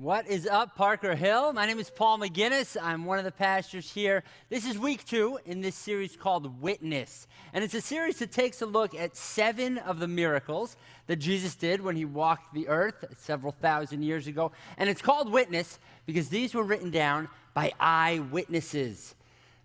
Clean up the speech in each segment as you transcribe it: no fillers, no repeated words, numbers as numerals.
What is up, Parker Hill? My name is Paul McGinnis. I'm one of the pastors here. This is week 2 in this series called Witness. And it's a series that takes a look at 7 of the miracles that Jesus did when he walked the earth several thousand years ago. And it's called Witness because these were written down by eyewitnesses.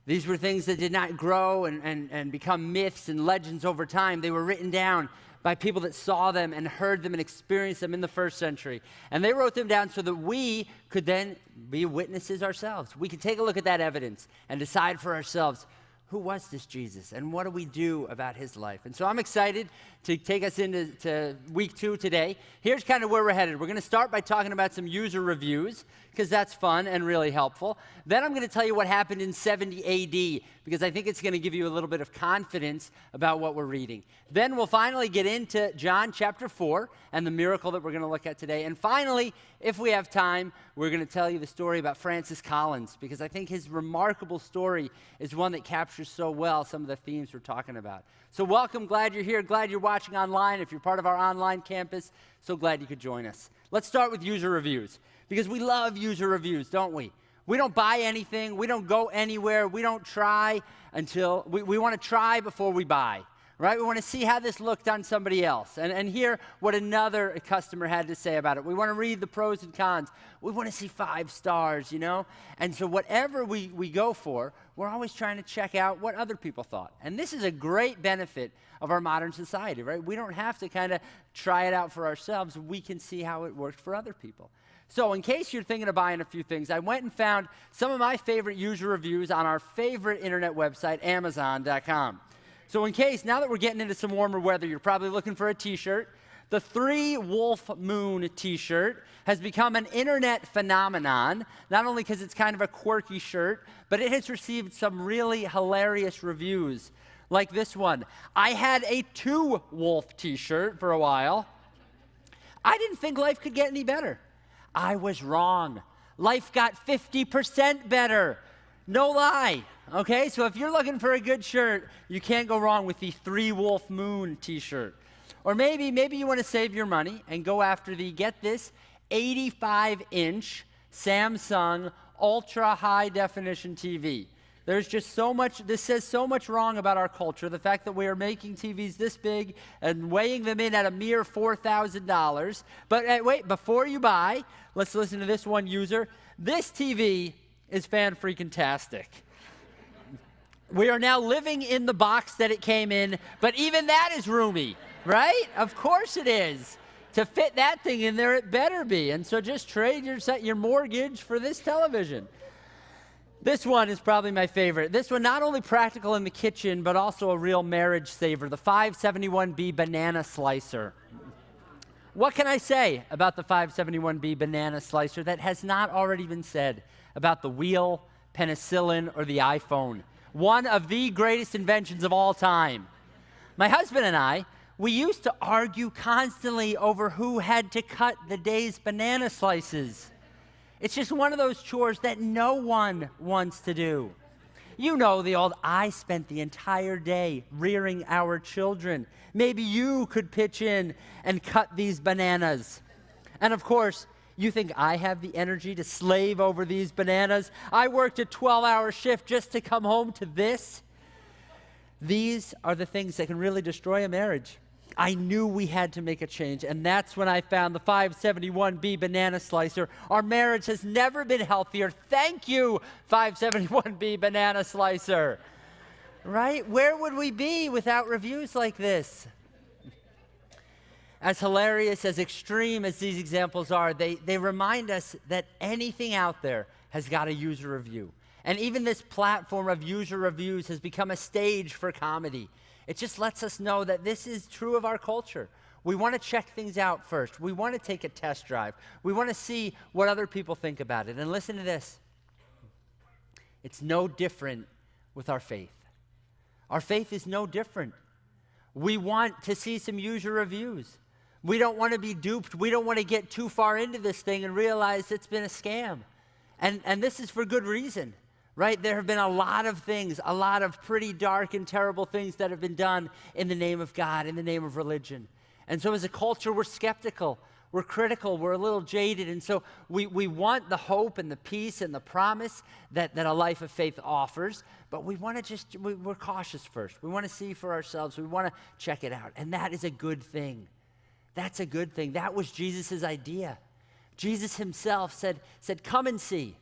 These were things that did not grow and become myths and legends over time. They were written down by people that saw them and heard them and experienced them in the first century. And they wrote them down so that we could then be witnesses ourselves. We could take a look at that evidence and decide for ourselves, who was this Jesus and what do we do about his life? And so I'm excited to take us into week 2 today. Here's kind of where we're headed. We're going to start by talking about some user reviews because that's fun and really helpful. Then I'm going to tell you what happened in 70 AD because I think it's going to give you a little bit of confidence about what we're reading. Then we'll finally get into John chapter 4 and the miracle that we're going to look at today. And finally, if we have time, we're going to tell you the story about Francis Collins because I think his remarkable story is one that captures so well some of the themes we're talking about. So welcome, glad you're here, glad you're watching online. If you're part of our online campus, so glad you could join us. Let's start with user reviews because we love user reviews, don't we? We don't buy anything, we don't go anywhere, we don't try until, we want to try before we buy. Right? We want to see how this looked on somebody else and hear what another customer had to say about it. We want to read the pros and cons. We want to see 5 stars, you know? And so whatever we go for, we're always trying to check out what other people thought. And this is a great benefit of our modern society, right? We don't have to kind of try it out for ourselves. We can see how it worked for other people. So in case you're thinking of buying a few things, I went and found some of my favorite user reviews on our favorite internet website, Amazon.com. So in case, now that we're getting into some warmer weather, you're probably looking for a t-shirt. The 3 Wolf Moon t-shirt has become an internet phenomenon, not only because it's kind of a quirky shirt, but it has received some really hilarious reviews, like this one. I had a 2 Wolf t-shirt for a while. I didn't think life could get any better. I was wrong. Life got 50% better. No lie. Okay, so if you're looking for a good shirt, you can't go wrong with the 3 Wolf Moon t-shirt. Or maybe you want to save your money and go after the, get this, 85-inch Samsung ultra high definition TV. There's just so much, this says so much wrong about our culture, the fact that we are making TVs this big and weighing them in at a mere $4,000. But wait, before you buy, let's listen to this one user. This TV is fan-freaking-tastic. We are now living in the box that it came in, but even that is roomy, right? Of course it is. To fit that thing in there, it better be. And so just trade your mortgage for this television. This one is probably my favorite. This one, not only practical in the kitchen, but also a real marriage saver, the 571B banana slicer. What can I say about the 571B banana slicer that has not already been said about the wheel, penicillin, or the iPhone? One of the greatest inventions of all time. My husband and I, we used to argue constantly over who had to cut the day's banana slices. It's just one of those chores that no one wants to do. You know the old, I spent the entire day rearing our children. Maybe you could pitch in and cut these bananas. And of course, you think I have the energy to slave over these bananas? I worked a 12-hour shift just to come home to this. These are the things that can really destroy a marriage. I knew we had to make a change, and that's when I found the 571B banana slicer. Our marriage has never been healthier. Thank you, 571B banana slicer. Right? Where would we be without reviews like this? As hilarious, as extreme as these examples are, they remind us that anything out there has got a user review. And even this platform of user reviews has become a stage for comedy. It just lets us know that this is true of our culture. We want to check things out first. We want to take a test drive. We want to see what other people think about it. And listen to this. It's no different with our faith. Our faith is no different. We want to see some user reviews. We don't want to be duped. We don't want to get too far into this thing and realize it's been a scam. And this is for good reason, right? There have been a lot of things, a lot of pretty dark and terrible things that have been done in the name of God, in the name of religion. And so as a culture, we're skeptical. We're critical, we're a little jaded, and so we want the hope and the peace and the promise that a life of faith offers, but we want to we're cautious first. We want to see for ourselves. We want to check it out, and that is a good thing. That's a good thing. That was Jesus' idea. Jesus himself said, come and see.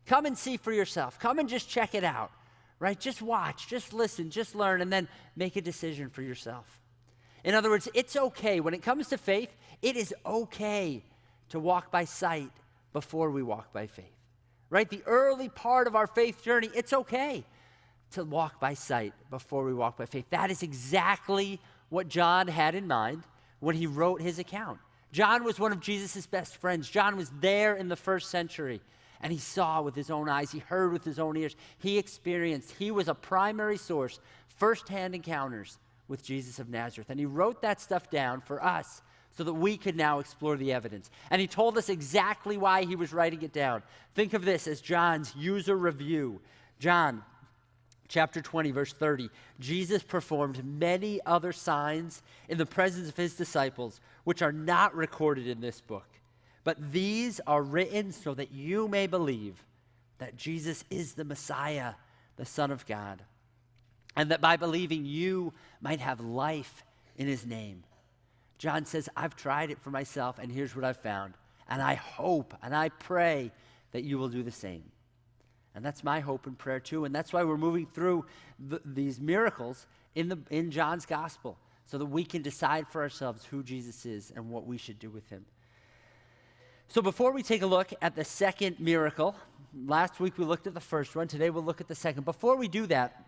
Come and see for yourself. Come and just check it out, right? Just watch, just listen, just learn, and then make a decision for yourself. In other words, it's okay. When it comes to faith, it is okay to walk by sight before we walk by faith, right? The early part of our faith journey, it's okay to walk by sight before we walk by faith. That is exactly what John had in mind when he wrote his account. John was one of Jesus' best friends. John was there in the first century, and he saw with his own eyes. He heard with his own ears. He experienced. He was a primary source, firsthand encounters with Jesus of Nazareth. And he wrote that stuff down for us so that we could now explore the evidence. And he told us exactly why he was writing it down. Think of this as John's user review. John chapter 20, verse 30, Jesus performed many other signs in the presence of his disciples, which are not recorded in this book. But these are written so that you may believe that Jesus is the Messiah, the Son of God, and that by believing you might have life in his name. John says, I've tried it for myself, and here's what I've found. And I hope and I pray that you will do the same. And that's my hope and prayer too. And that's why we're moving through these miracles in John's gospel, so that we can decide for ourselves who Jesus is and what we should do with him. So before we take a look at the second miracle, last week we looked at the first one, today we'll look at the second. Before we do that,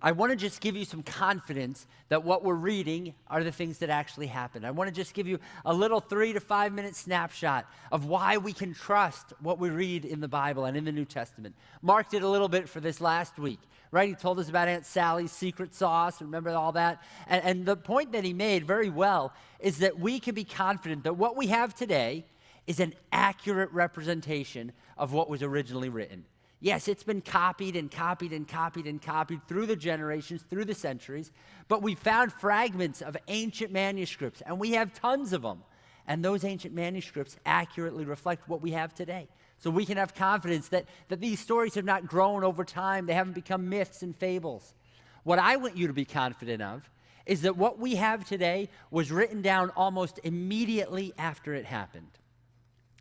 I want to just give you some confidence that what we're reading are the things that actually happened. I want to just give you a little 3 to 5 minute snapshot of why we can trust what we read in the Bible and in the New Testament. Mark did a little bit for this last week, right? He told us about Aunt Sally's secret sauce, remember all that? And the point that he made very well is that we can be confident that what we have today is an accurate representation of what was originally written. Yes, it's been copied and copied and copied and copied through the generations, through the centuries, but we found fragments of ancient manuscripts, and we have tons of them. And those ancient manuscripts accurately reflect what we have today. So we can have confidence that these stories have not grown over time. They haven't become myths and fables. What I want you to be confident of is that what we have today was written down almost immediately after it happened.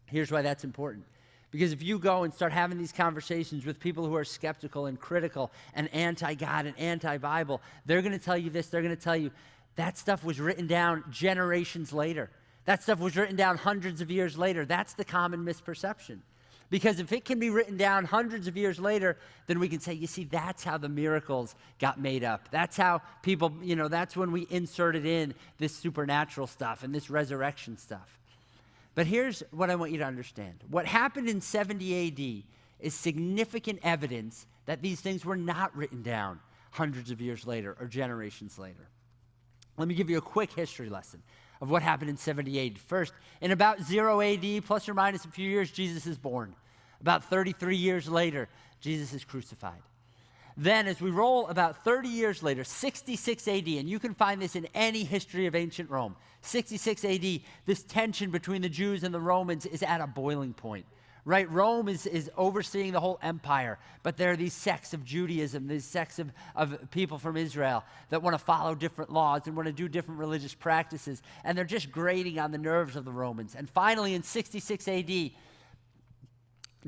Here's why that's important. Because if you go and start having these conversations with people who are skeptical and critical and anti-God and anti-Bible, they're going to tell you this, they're going to tell you that stuff was written down generations later. That stuff was written down hundreds of years later. That's the common misperception. Because if it can be written down hundreds of years later, then we can say, you see, that's how the miracles got made up. That's how people, that's when we inserted in this supernatural stuff and this resurrection stuff. But here's what I want you to understand. What happened in 70 AD is significant evidence that these things were not written down hundreds of years later or generations later. Let me give you a quick history lesson of what happened in 70 AD. First, in about 0 AD, plus or minus a few years, Jesus is born. About 33 years later, Jesus is crucified. Then, as we roll about 30 years later, 66 AD, and you can find this in any history of ancient Rome, 66 AD, this tension between the Jews and the Romans is at a boiling point, right? Rome is overseeing the whole empire, but there are these sects of Judaism, these sects of people from Israel that want to follow different laws and want to do different religious practices, and they're just grating on the nerves of the Romans. And finally, in 66 AD,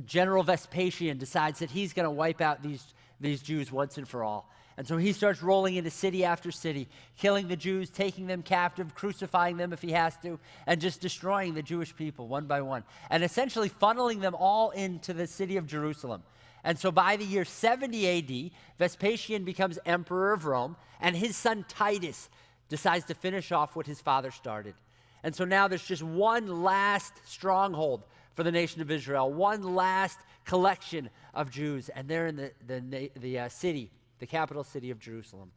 General Vespasian decides that he's going to wipe out these Jews once and for all. And so he starts rolling into city after city, killing the Jews, taking them captive, crucifying them if he has to, and just destroying the Jewish people one by one, and essentially funneling them all into the city of Jerusalem. And so by the year 70 AD, Vespasian becomes emperor of Rome, and his son Titus decides to finish off what his father started. And so now there's just one last stronghold for the nation of Israel, one last collection of Jews, and they're in the city, the capital city of Jerusalem.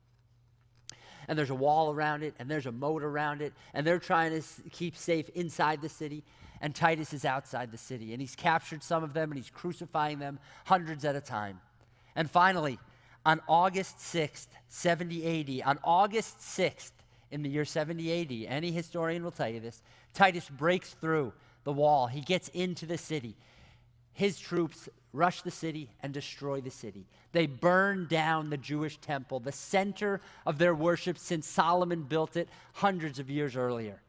And there's a wall around it, and there's a moat around it, and they're trying to keep safe inside the city, and Titus is outside the city, and he's captured some of them, and he's crucifying them hundreds at a time. And finally, on August 6th, 70 AD, on August 6th, in the year 70 AD, any historian will tell you this, Titus breaks through the wall. He gets into the city. His troops rush the city and destroy the city. They burn down the Jewish temple, the center of their worship since Solomon built it hundreds of years earlier.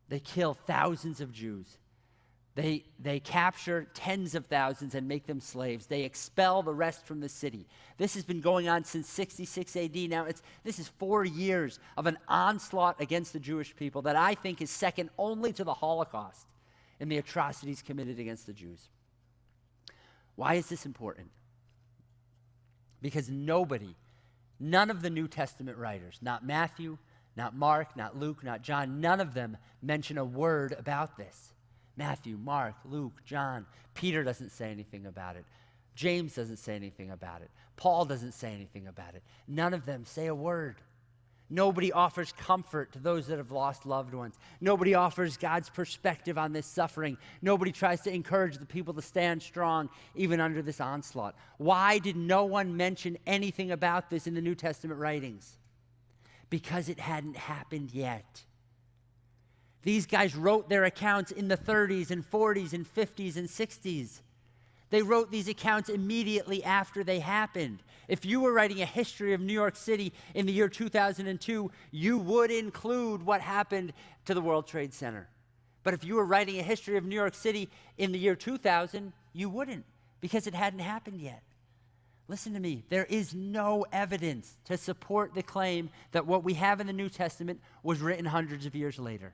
They kill thousands of Jews. They capture tens of thousands and make them slaves. They expel the rest from the city. This has been going on since 66 AD. Now, this is 4 years of an onslaught against the Jewish people that I think is second only to the Holocaust in the atrocities committed against the Jews. Why is this important? Because none of the New Testament writers, not Matthew, not Mark, not Luke, not John, none of them mention a word about this. Matthew, Mark, Luke, John. Peter doesn't say anything about it. James doesn't say anything about it. Paul doesn't say anything about it. None of them say a word. Nobody offers comfort to those that have lost loved ones. Nobody offers God's perspective on this suffering. Nobody tries to encourage the people to stand strong even under this onslaught. Why did no one mention anything about this in the New Testament writings? Because it hadn't happened yet. These guys wrote their accounts in the 30s and 40s and 50s and 60s. They wrote these accounts immediately after they happened. If you were writing a history of New York City in the year 2002, you would include what happened to the World Trade Center. But if you were writing a history of New York City in the year 2000, you wouldn't, because it hadn't happened yet. Listen to me. There is no evidence to support the claim that what we have in the New Testament was written hundreds of years later.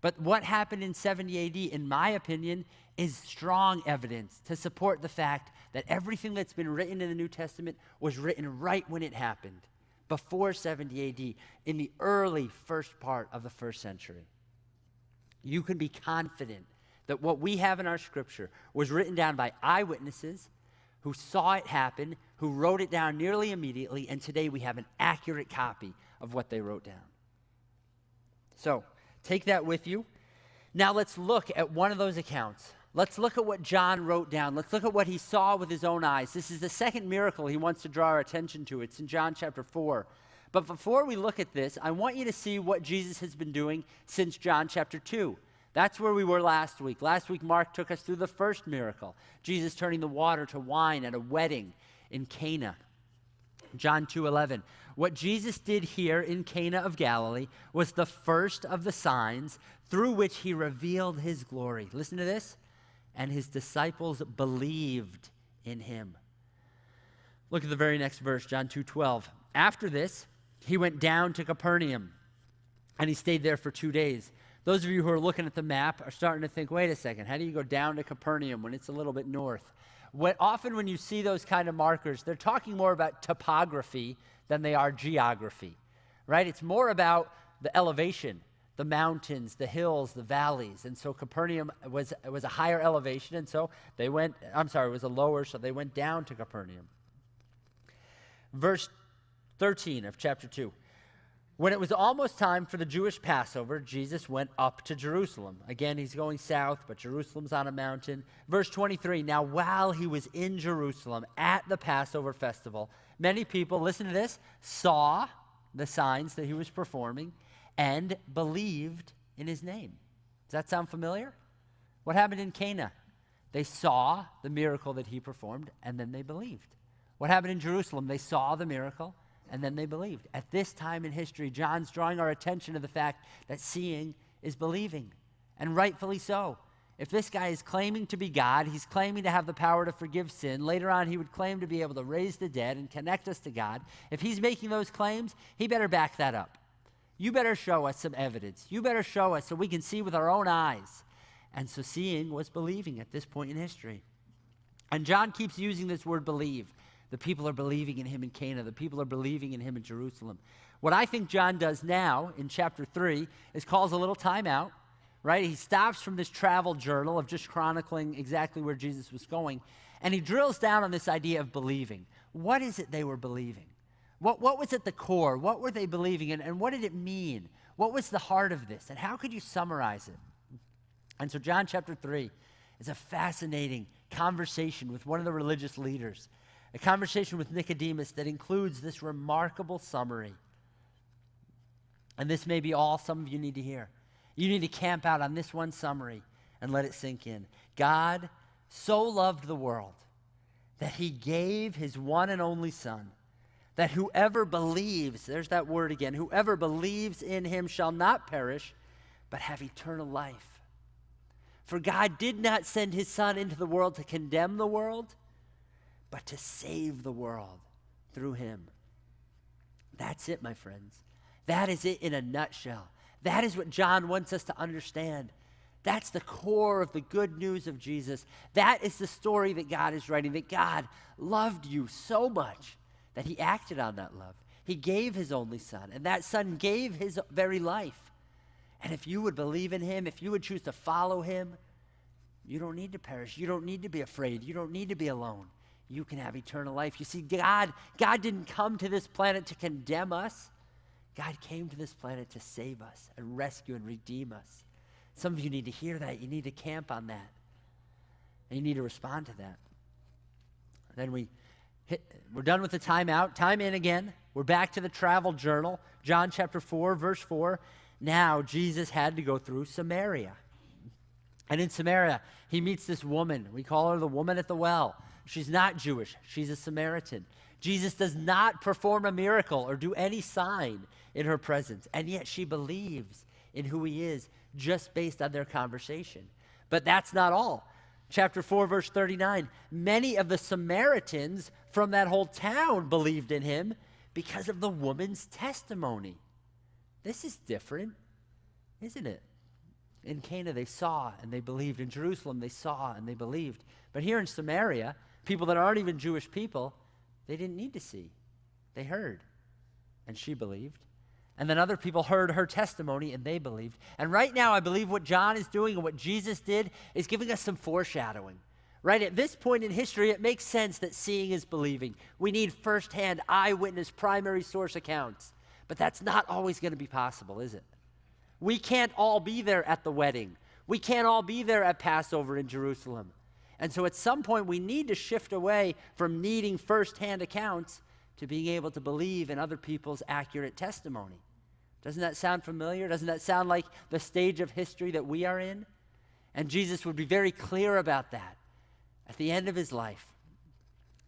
But what happened in 70 AD, in my opinion, is strong evidence to support the fact that everything that's been written in the New Testament was written right when it happened, before 70 AD, in the early first part of the first century. You can be confident that what we have in our scripture was written down by eyewitnesses who saw it happen, who wrote it down nearly immediately, and today we have an accurate copy of what they wrote down. So, take that with you. Now let's look at one of those accounts. Let's look at what John wrote down. Let's look at what he saw with his own eyes. This is the second miracle he wants to draw our attention to. It's in John chapter 4. But before we look at this, I want you to see what Jesus has been doing since John chapter 2. That's where we were last week. Last week, Mark took us through the first miracle, Jesus turning the water to wine at a wedding in Cana. John 2:11. What Jesus did here in Cana of Galilee was the first of the signs through which he revealed his glory. Listen to this. And his disciples believed in him. Look at the very next verse, John 2:12. After this, he went down to Capernaum, and he stayed there for 2 days. Those of you who are looking at the map are starting to think, wait a second, how do you go down to Capernaum when it's a little bit north? Often when you see those kind of markers, they're talking more about topography than they are geography, right? It's more about the elevation, the mountains, the hills, the valleys. And so Capernaum was a higher elevation, and so it was a lower, so they went down to Capernaum. Verse 13 of chapter 2. When it was almost time for the Jewish Passover, Jesus went up to Jerusalem. Again, he's going south, but Jerusalem's on a mountain. Verse 23, now while he was in Jerusalem at the Passover festival, many people, listen to this, saw the signs that he was performing and believed in his name. Does that sound familiar? What happened in Cana? They saw the miracle that he performed, and then they believed. What happened in Jerusalem? They saw the miracle, and then they believed. At this time in history, John's drawing our attention to the fact that seeing is believing, and rightfully so. If this guy is claiming to be God, he's claiming to have the power to forgive sin. Later on, he would claim to be able to raise the dead and connect us to God. If he's making those claims, he better back that up. You better show us some evidence. You better show us so we can see with our own eyes. And so seeing was believing at this point in history. And John keeps using this word believe. The people are believing in him in Cana. The people are believing in him in Jerusalem. What I think John does now in chapter 3 is calls a little time out, right? He stops from this travel journal of just chronicling exactly where Jesus was going, and he drills down on this idea of believing. What is it they were believing? What was at the core? What were they believing in, and what did it mean? What was the heart of this, and how could you summarize it? And so John chapter 3 is a fascinating conversation with one of the religious leaders, a conversation with Nicodemus that includes this remarkable summary. And this may be all some of you need to hear. You need to camp out on this one summary and let it sink in. God so loved the world that he gave his one and only Son, that whoever believes, there's that word again, whoever believes in him shall not perish, but have eternal life. For God did not send his Son into the world to condemn the world, but to save the world through him. That's it, my friends. That is it in a nutshell. That is what John wants us to understand. That's the core of the good news of Jesus. That is the story that God is writing, that God loved you so much that he acted on that love. He gave his only Son, and that Son gave his very life. And if you would believe in him, if you would choose to follow him, you don't need to perish. You don't need to be afraid. You don't need to be alone. You can have eternal life. You see, God didn't come to this planet to condemn us. God came to this planet to save us and rescue and redeem us. Some of you need to hear that. You need to camp on that. And you need to respond to that. Then we're done with the timeout. Time in again. We're back to the travel journal. John chapter 4, verse 4. Now Jesus had to go through Samaria. And in Samaria, he meets this woman. We call her the woman at the well. She's not Jewish. She's a Samaritan. Jesus does not perform a miracle or do any sign in her presence, and yet she believes in who he is just based on their conversation. But that's not all. Chapter 4, verse 39, many of the Samaritans from that whole town believed in him because of the woman's testimony. This is different, isn't it? In Cana, they saw and they believed. In Jerusalem, they saw and they believed. But here in Samaria, people that aren't even Jewish people, they didn't need to see. They heard, and she believed. And then other people heard her testimony, and they believed. And right now, I believe what John is doing and what Jesus did is giving us some foreshadowing. Right at this point in history, it makes sense that seeing is believing. We need firsthand, eyewitness, primary source accounts. But that's not always going to be possible, is it? We can't all be there at the wedding. We can't all be there at Passover in Jerusalem. And so at some point, we need to shift away from needing firsthand accounts to being able to believe in other people's accurate testimony. Doesn't that sound familiar? Doesn't that sound like the stage of history that we are in? And Jesus would be very clear about that at the end of his life.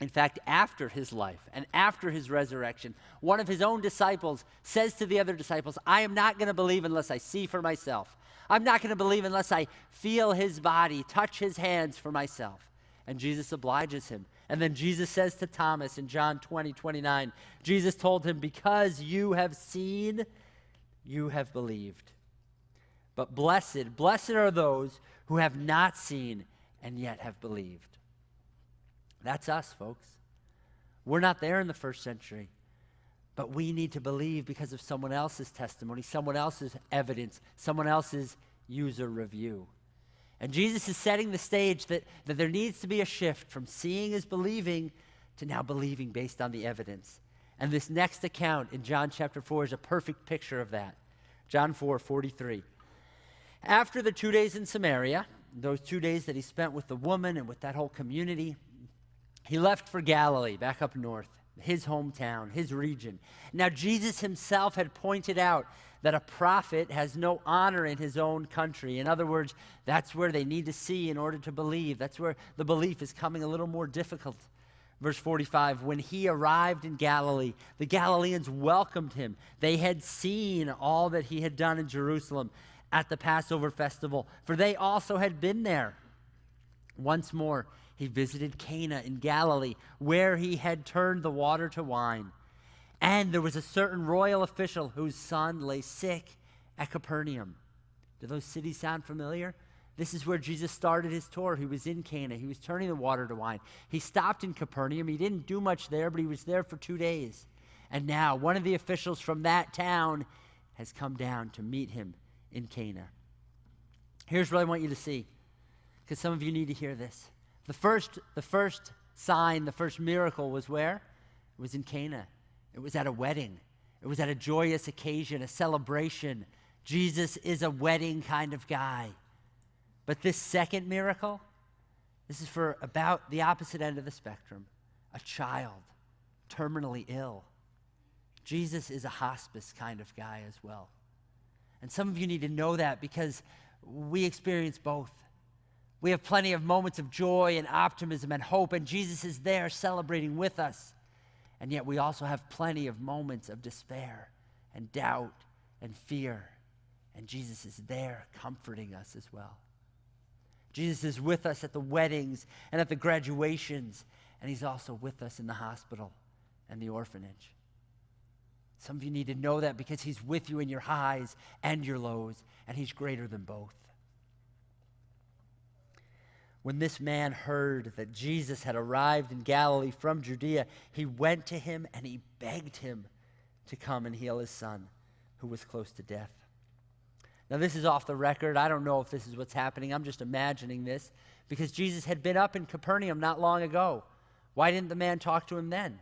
In fact, after his life and after his resurrection, one of his own disciples says to the other disciples, I am not going to believe unless I see for myself. I'm not going to believe unless I feel his body, touch his hands for myself. And Jesus obliges him. And then Jesus says to Thomas in John 20:29, Jesus told him, because you have seen, you have believed. But blessed are those who have not seen and yet have believed. That's us, folks. We're not there in the first century, but we need to believe because of someone else's testimony, someone else's evidence, someone else's user review. And Jesus is setting the stage that there needs to be a shift from seeing as believing to now believing based on the evidence. And this next account in John chapter 4 is a perfect picture of that. John 4:43. After the 2 days in Samaria, those 2 days that he spent with the woman and with that whole community, he left for Galilee, back up north, his hometown, his region. Now, Jesus himself had pointed out that a prophet has no honor in his own country. In other words, that's where they need to see in order to believe. That's where the belief is coming a little more difficult. Verse 45, when he arrived in Galilee, the Galileans welcomed him. They had seen all that he had done in Jerusalem at the Passover festival, for they also had been there. Once more, he visited Cana in Galilee, where he had turned the water to wine. And there was a certain royal official whose son lay sick at Capernaum. Do those cities sound familiar? This is where Jesus started his tour. He was in Cana. He was turning the water to wine. He stopped in Capernaum. He didn't do much there, but he was there for 2 days. And now one of the officials from that town has come down to meet him in Cana. Here's what I want you to see, because some of you need to hear this. The first sign, the first miracle was where? It was in Cana. It was at a wedding. It was at a joyous occasion, a celebration. Jesus is a wedding kind of guy. But this second miracle, this is for about the opposite end of the spectrum. A child, terminally ill. Jesus is a hospice kind of guy as well. And some of you need to know that because we experience both. We have plenty of moments of joy and optimism and hope, and Jesus is there celebrating with us. And yet we also have plenty of moments of despair and doubt and fear. And Jesus is there comforting us as well. Jesus is with us at the weddings and at the graduations, and he's also with us in the hospital and the orphanage. Some of you need to know that because he's with you in your highs and your lows, and he's greater than both. When this man heard that Jesus had arrived in Galilee from Judea, he went to him and he begged him to come and heal his son, who was close to death. Now, this is off the record. I don't know if this is what's happening. I'm just imagining this because Jesus had been up in Capernaum not long ago. Why didn't the man talk to him then?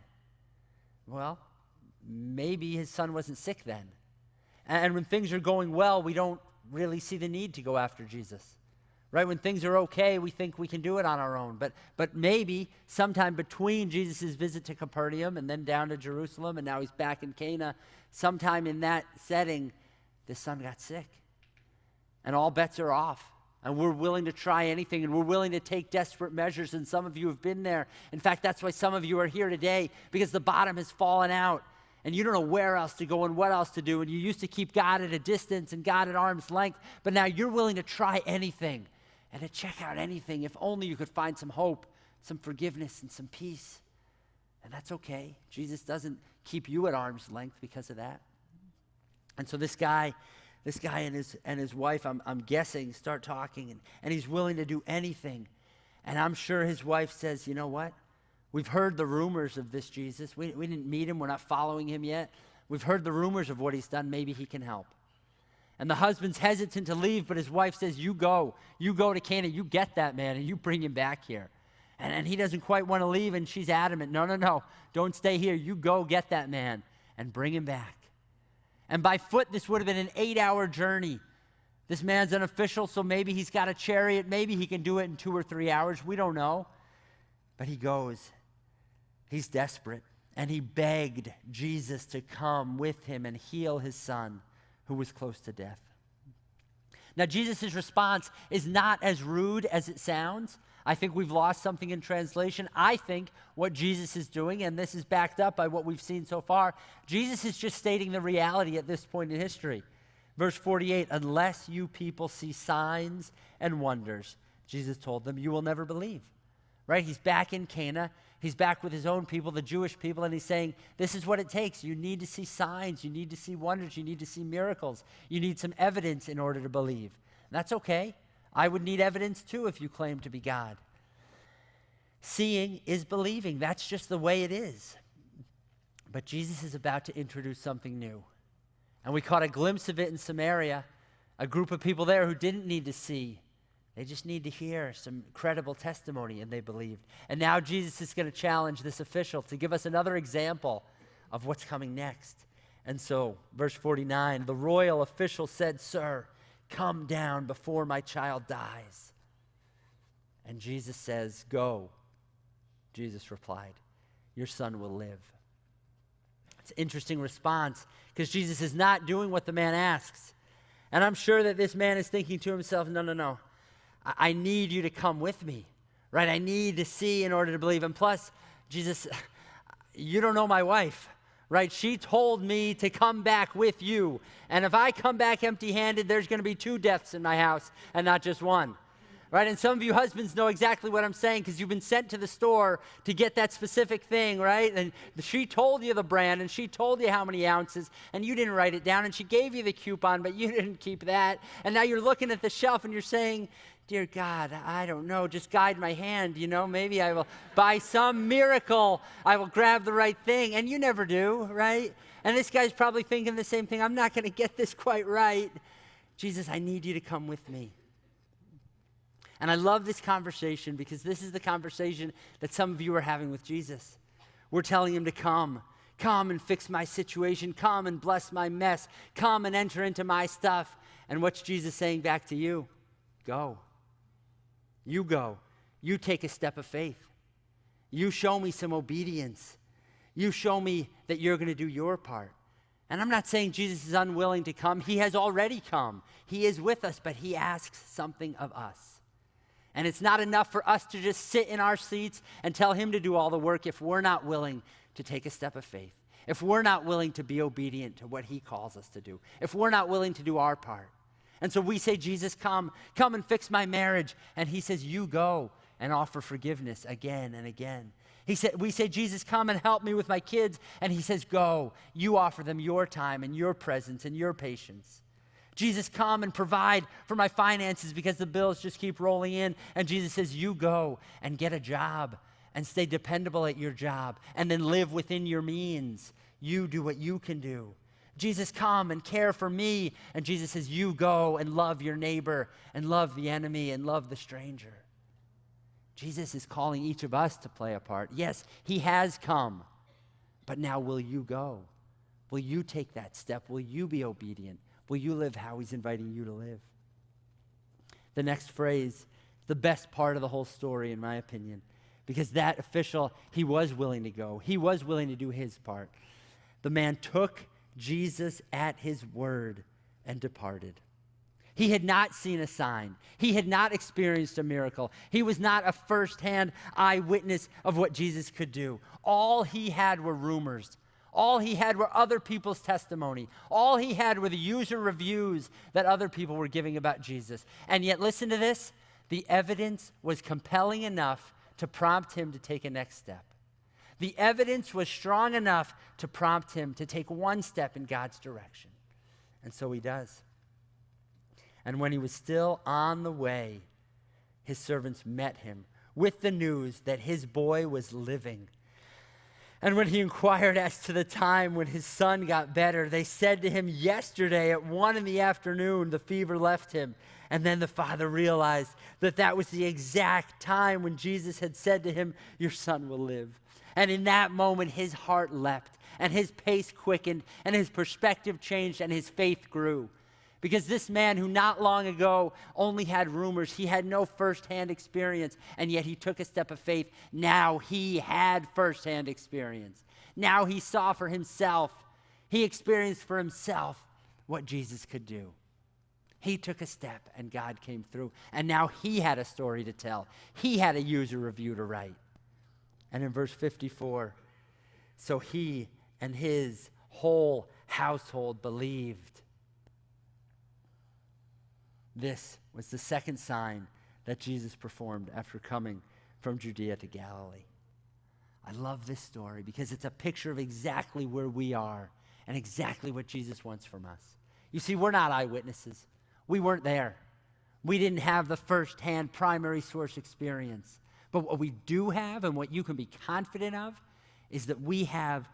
Well, maybe his son wasn't sick then. And when things are going well, we don't really see the need to go after Jesus. Right? When things are okay, we think we can do it on our own. But maybe sometime between Jesus' visit to Capernaum and then down to Jerusalem, and now he's back in Cana, sometime in that setting, the son got sick. And all bets are off. And we're willing to try anything, and we're willing to take desperate measures, and some of you have been there. In fact, that's why some of you are here today, because the bottom has fallen out, and you don't know where else to go and what else to do, and you used to keep God at a distance and God at arm's length, but now you're willing to try anything and to check out anything, if only you could find some hope, some forgiveness, and some peace. And that's okay. Jesus doesn't keep you at arm's length because of that. And so this guy and his wife, I'm guessing, start talking, and he's willing to do anything. And I'm sure his wife says, you know what? We've heard the rumors of this Jesus. We didn't meet him. We're not following him yet. We've heard the rumors of what he's done. Maybe he can help. And the husband's hesitant to leave, but his wife says, you go to Cana, you get that man, and you bring him back here. And he doesn't quite want to leave, and she's adamant, no, don't stay here. You go get that man and bring him back. And by foot, this would have been an 8-hour journey. This man's an official, so maybe he's got a chariot. Maybe he can do it in 2 or 3 hours. We don't know. But he goes. He's desperate. And he begged Jesus to come with him and heal his son, who was close to death. Now, Jesus' response is not as rude as it sounds. I think we've lost something in translation. I think what Jesus is doing, and this is backed up by what we've seen so far, Jesus is just stating the reality at this point in history. Verse 48, unless you people see signs and wonders, Jesus told them, you will never believe. Right? He's back in Cana. He's back with his own people, the Jewish people, and he's saying, this is what it takes. You need to see signs. You need to see wonders. You need to see miracles. You need some evidence in order to believe. And that's okay. I would need evidence too if you claim to be God. Seeing is believing. That's just the way it is. But Jesus is about to introduce something new. And we caught a glimpse of it in Samaria, a group of people there who didn't need to see. They just need to hear some credible testimony, and they believed. And now Jesus is going to challenge this official to give us another example of what's coming next. And so, verse 49, the royal official said, sir, come down before my child dies. And Jesus says, go. Jesus replied, your son will live. It's an interesting response because Jesus is not doing what the man asks. And I'm sure that this man is thinking to himself, no. I need you to come with me, right? I need to see in order to believe. And plus, Jesus, you don't know my wife, right? She told me to come back with you. And if I come back empty-handed, there's going to be 2 deaths in my house and not just one, right? And some of you husbands know exactly what I'm saying because you've been sent to the store to get that specific thing, right? And she told you the brand and she told you how many ounces and you didn't write it down and she gave you the coupon, but you didn't keep that. And now you're looking at the shelf and you're saying, dear God, I don't know, just guide my hand, maybe I will, by some miracle, I will grab the right thing. And you never do, right? And this guy's probably thinking the same thing. I'm not going to get this quite right. Jesus, I need you to come with me. And I love this conversation because this is the conversation that some of you are having with Jesus. We're telling him to come and fix my situation. Come and bless my mess. Come and enter into my stuff. And what's Jesus saying back to you? Go. You go. You take a step of faith. You show me some obedience. You show me that you're going to do your part. And I'm not saying Jesus is unwilling to come. He has already come. He is with us, but he asks something of us. And it's not enough for us to just sit in our seats and tell him to do all the work if we're not willing to take a step of faith, if we're not willing to be obedient to what he calls us to do, if we're not willing to do our part. And so we say, Jesus, come and fix my marriage. And he says, you go and offer forgiveness again and again. We say, Jesus, come and help me with my kids. And he says, go. You offer them your time and your presence and your patience. Jesus, come and provide for my finances because the bills just keep rolling in. And Jesus says, you go and get a job and stay dependable at your job and then live within your means. You do what you can do. Jesus, come and care for me. And Jesus says, you go and love your neighbor and love the enemy and love the stranger. Jesus is calling each of us to play a part. Yes, he has come, but now will you go? Will you take that step? Will you be obedient? Will you live how he's inviting you to live? The next phrase, the best part of the whole story, in my opinion, because that official, he was willing to go. He was willing to do his part. The man took Jesus at his word and departed. He had not seen a sign. He had not experienced a miracle. He was not a firsthand eyewitness of what Jesus could do. All he had were rumors. All he had were other people's testimony. All he had were the user reviews that other people were giving about Jesus. And yet, listen to this, the evidence was compelling enough to prompt him to take a next step. The evidence was strong enough to prompt him to take one step in God's direction. And so he does. And when he was still on the way, his servants met him with the news that his boy was living. And when he inquired as to the time when his son got better, they said to him, yesterday at 1 p.m, the fever left him. And then the father realized that that was the exact time when Jesus had said to him, your son will live. And in that moment, his heart leapt, and his pace quickened, and his perspective changed, and his faith grew. Because this man who not long ago only had rumors, he had no firsthand experience, and yet he took a step of faith. Now he had firsthand experience. Now he saw for himself. He experienced for himself what Jesus could do. He took a step, and God came through. And now he had a story to tell. He had a user review to write. And in verse 54, so he and his whole household believed. This was the second sign that Jesus performed after coming from Judea to Galilee. I love this story because it's a picture of exactly where we are and exactly what Jesus wants from us. You see, we're not eyewitnesses. We weren't there. We didn't have the firsthand primary source experience. But what we do have and what you can be confident of is that we have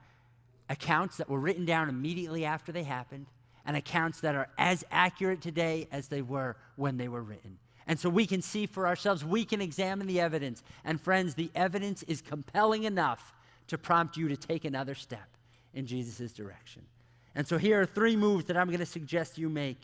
accounts that were written down immediately after they happened and accounts that are as accurate today as they were when they were written. And so we can see for ourselves, we can examine the evidence. And friends, the evidence is compelling enough to prompt you to take another step in Jesus' direction. And so here are 3 moves that I'm going to suggest you make.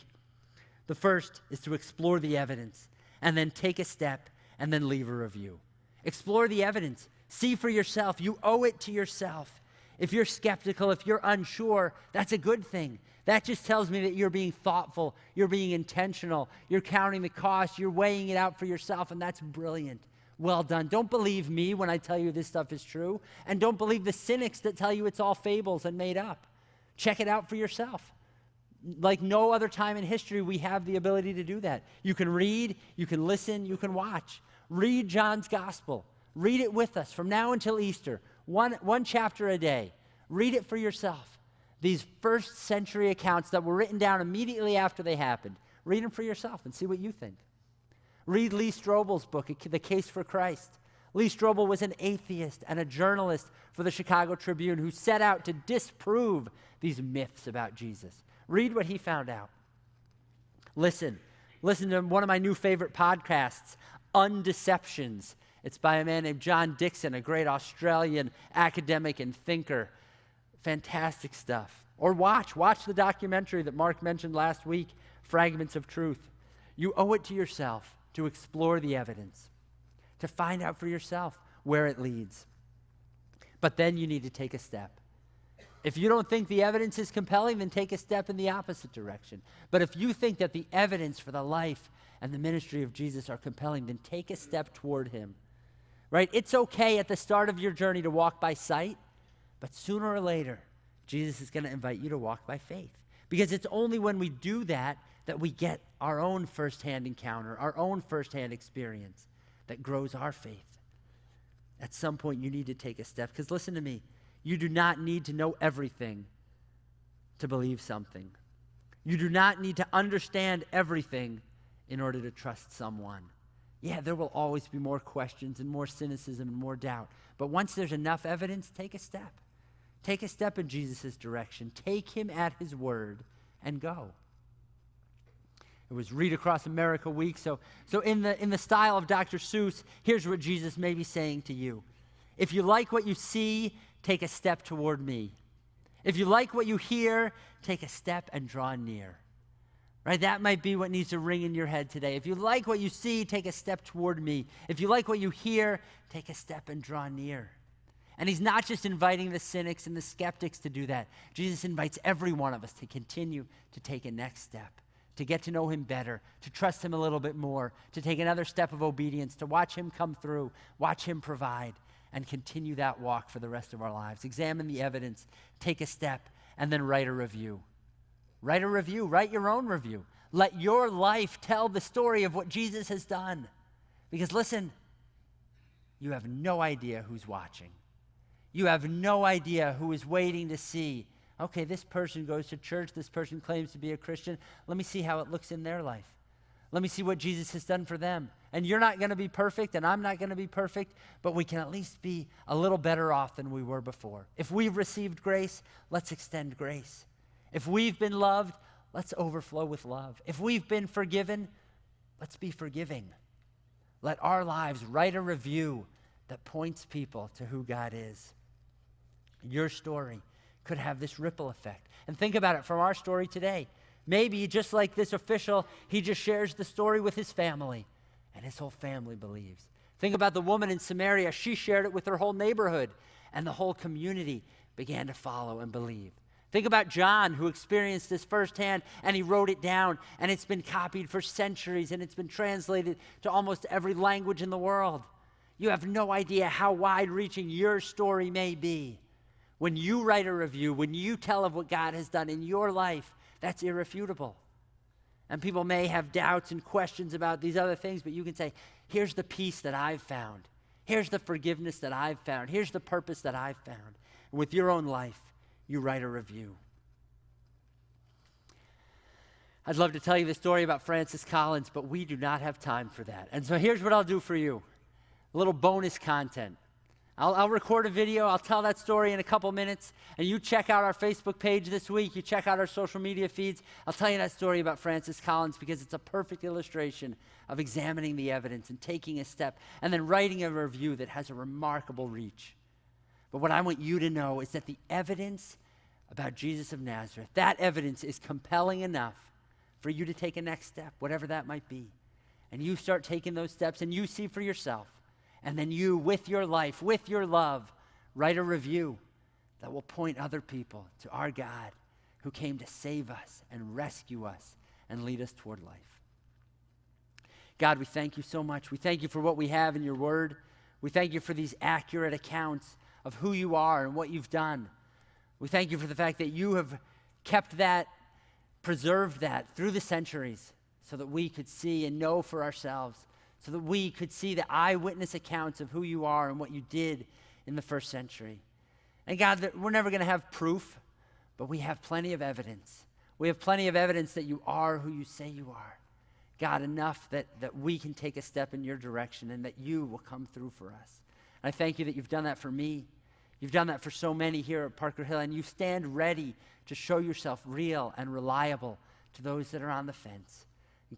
The first is to explore the evidence and then take a step and then leave a review. Explore the evidence. See for yourself. You owe it to yourself. If you're skeptical, if you're unsure, that's a good thing. That just tells me that you're being thoughtful, you're being intentional, you're counting the cost, you're weighing it out for yourself, and that's brilliant. Well done. Don't believe me when I tell you this stuff is true, and don't believe the cynics that tell you it's all fables and made up. Check it out for yourself. Like no other time in history, we have the ability to do that. You can read, you can listen, you can watch. Read John's gospel. Read it with us from now until Easter. One chapter a day. Read it for yourself. These first century accounts that were written down immediately after they happened. Read them for yourself and see what you think. Read Lee Strobel's book, The Case for Christ. Lee Strobel was an atheist and a journalist for the Chicago Tribune who set out to disprove these myths about Jesus. Read what he found out. Listen to one of my new favorite podcasts, Undeceptions. It's by a man named John Dixon, a great Australian academic and thinker. Fantastic stuff. Or watch the documentary that Mark mentioned last week, Fragments of Truth. You owe it to yourself to explore the evidence, to find out for yourself where it leads. But then you need to take a step. If you don't think the evidence is compelling, then take a step in the opposite direction. But if you think that the evidence for the life and the ministry of Jesus are compelling, then take a step toward him. Right? It's okay at the start of your journey to walk by sight, but sooner or later, Jesus is going to invite you to walk by faith. Because it's only when we do that that we get our own firsthand encounter, our own firsthand experience that grows our faith. At some point, you need to take a step. Because listen to me, you do not need to know everything to believe something. You do not need to understand everything in order to trust someone. Yeah, there will always be more questions and more cynicism and more doubt. But once there's enough evidence, take a step. Take a step in Jesus' direction. Take him at his word and go. It was Read Across America week. So in the style of Dr. Seuss, here's what Jesus may be saying to you. If you like what you see, take a step toward me. If you like what you hear, take a step and draw near. Right? That might be what needs to ring in your head today. If you like what you see, take a step toward me. If you like what you hear, take a step and draw near. And he's not just inviting the cynics and the skeptics to do that. Jesus invites every one of us to continue to take a next step, to get to know him better, to trust him a little bit more, to take another step of obedience, to watch him come through, watch him provide, and continue that walk for the rest of our lives. Examine the evidence, take a step, and then write a review. Write a review. Write your own review. Let your life tell the story of what Jesus has done. Because listen, you have no idea who's watching. You have no idea who is waiting to see, okay, this person goes to church, this person claims to be a Christian. Let me see how it looks in their life. Let me see what Jesus has done for them. And you're not going to be perfect, and I'm not going to be perfect, but we can at least be a little better off than we were before. If we've received grace, let's extend grace. If we've been loved, let's overflow with love. If we've been forgiven, let's be forgiving. Let our lives write a review that points people to who God is. Your story could have this ripple effect. And think about it from our story today. Maybe just like this official, he just shares the story with his family, and his whole family believes. Think about the woman in Samaria. She shared it with her whole neighborhood, and the whole community began to follow and believe. Think about John, who experienced this firsthand, and he wrote it down, and it's been copied for centuries, and it's been translated to almost every language in the world. You have no idea how wide-reaching your story may be. When you write a review, when you tell of what God has done in your life, that's irrefutable. And people may have doubts and questions about these other things, but you can say, here's the peace that I've found. Here's the forgiveness that I've found. Here's the purpose that I've found. And with your own life, you write a review. I'd love to tell you the story about Francis Collins, but we do not have time for that. And so here's what I'll do for you. A little bonus content. I'll record a video. I'll tell that story in a couple minutes. And you check out our Facebook page this week. You check out our social media feeds. I'll tell you that story about Francis Collins because it's a perfect illustration of examining the evidence and taking a step and then writing a review that has a remarkable reach. But what I want you to know is that the evidence about Jesus of Nazareth, that evidence is compelling enough for you to take a next step, whatever that might be. And you start taking those steps and you see for yourself. And then you, with your life, with your love, write a review that will point other people to our God who came to save us and rescue us and lead us toward life. God, we thank you so much. We thank you for what we have in your word. We thank you for these accurate accounts of who you are and what you've done. We thank you for the fact that you have kept that, preserved that through the centuries so that we could see and know for ourselves, so that we could see the eyewitness accounts of who you are and what you did in the first century. And God, that we're never going to have proof, but we have plenty of evidence. We have plenty of evidence that you are who you say you are. God, enough that we can take a step in your direction and that you will come through for us. And I thank you that you've done that for me. You've done that for so many here at Parker Hill, and you stand ready to show yourself real and reliable to those that are on the fence.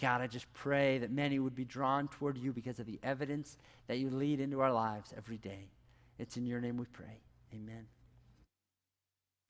God, I just pray that many would be drawn toward you because of the evidence that you lead into our lives every day. It's in your name we pray. Amen.